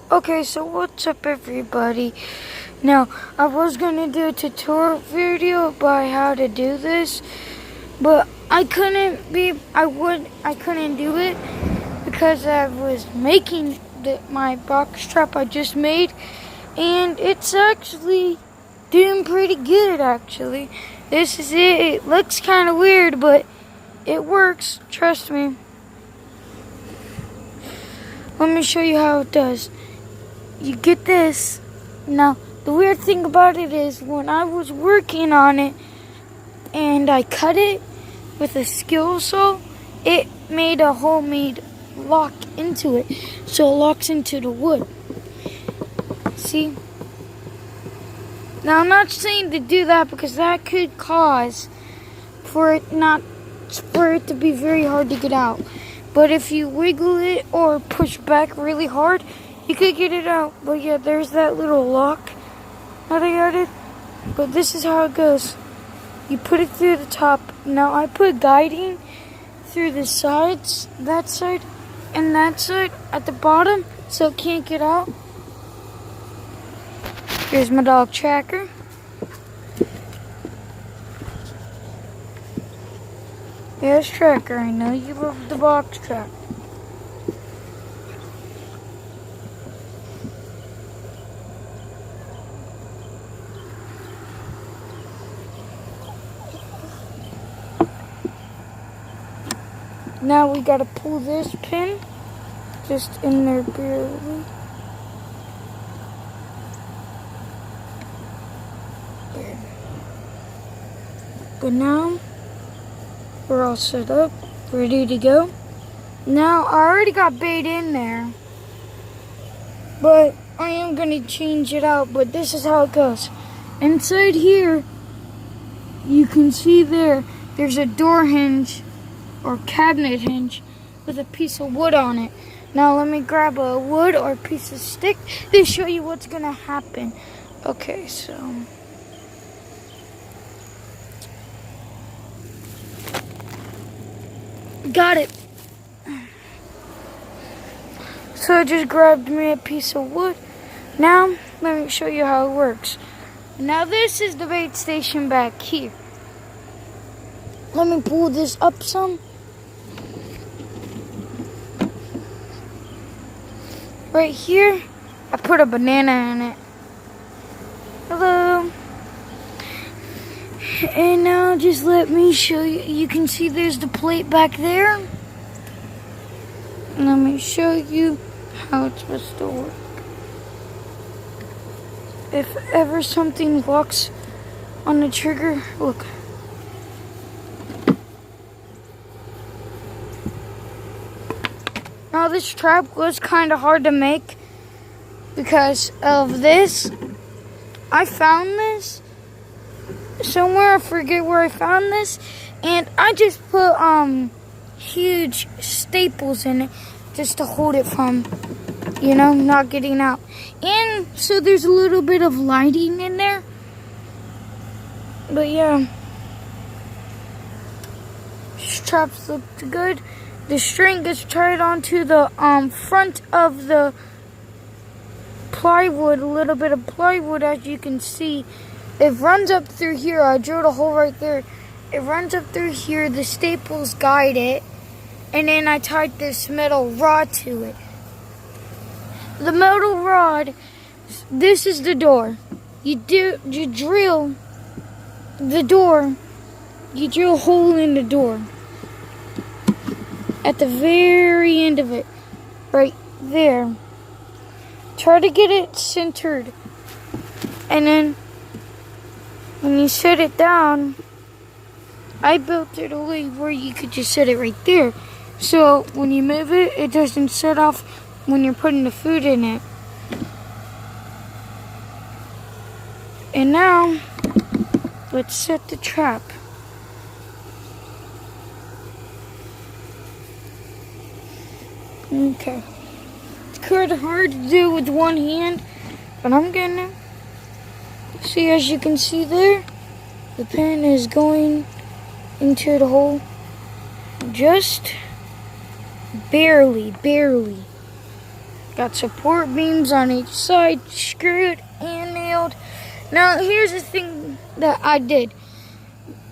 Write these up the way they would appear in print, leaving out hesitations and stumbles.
Okay, so what's up everybody? Now, I was gonna do a tutorial video about how to do this, but I couldn't do it because I was making my box trap I just made, and it's actually doing pretty good actually. This is it. It looks kind of weird, but it works, trust me. Let me show you how it does. You get this. Now, the weird thing about it is when I was working on it and I cut it with a skill saw, it made a homemade lock into it. So it locks into the wood. See? Now, I'm not saying to do that because that could cause for it to be very hard to get out. But if you wiggle it or push back really hard, you could get it out. But yeah, there's that little lock that I added. But this is how it goes. You put it through the top. Now I put guiding through the sides, that side and that side at the bottom, so it can't get out. Here's my dog Tracker. Yes, Tracker, I know you love the box trap. Now we gotta pull this pin just in there barely. There. But now we're all set up, ready to go. Now I already got bait in there, but I am gonna change it out. But this is how it goes. Inside here, you can see there's a door hinge or cabinet hinge with a piece of wood on it. Now let me grab a wood or a piece of stick to show you what's gonna happen. Okay, so got it. So I just grabbed me a piece of wood. Now let me show you how it works. Now this is the bait station back here. Let me pull this up some. Right here, I put a banana in it. Hello. And now just let me show you. You can see there's the plate back there. Let me show you how it's supposed to work. If ever something locks on the trigger, look. Now this trap was kind of hard to make because of this. I found this somewhere, I forget where I found this, and I just put huge staples in it just to hold it from, not getting out. And so there's a little bit of lighting in there. But yeah, these traps looked good. The string gets tied onto the front of the plywood, a little bit of plywood, as you can see. It runs up through here. I drilled a hole right there. It runs up through here. The staples guide it. And then I tied this metal rod to it. The metal rod, this is the door. You drill the door. You drill a hole in the door. At the very end of it, right there. Try to get it centered. And then when you set it down, I built it a way where you could just set it right there. So when you move it, it doesn't set off when you're putting the food in it. And now, let's set the trap. Okay. It's kind of hard to do with one hand, but I'm gonna. See, as you can see there, the pin is going into the hole just barely. Got support beams on each side, screwed and nailed. Now here's the thing that I did.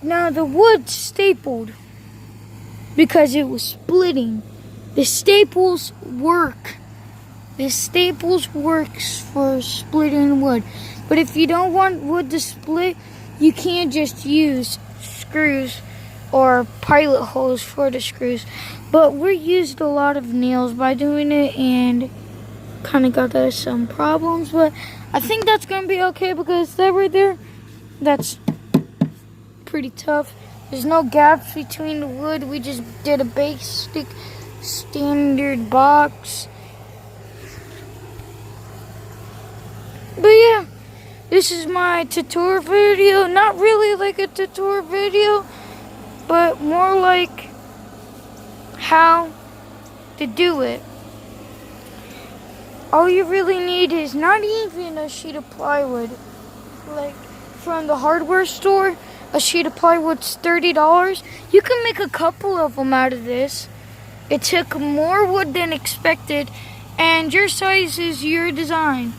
Now the wood stapled because it was splitting. The staples work. The staples works for splitting wood. But if you don't want wood to split, you can't just use screws or pilot holes for the screws. But we used a lot of nails by doing it and kind of got us some problems. But I think that's going to be okay because that right there, that's pretty tough. There's no gaps between the wood. We just did a basic standard box. But yeah, this is my tutorial video. Not really like a tutorial video, but more like how to do it. All you really need is not even a sheet of plywood. Like from the hardware store, a sheet of plywood's $30. You can make a couple of them out of this. It took more wood than expected, and your size is your design.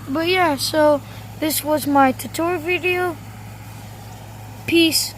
But yeah, so this was my tutorial video. Peace.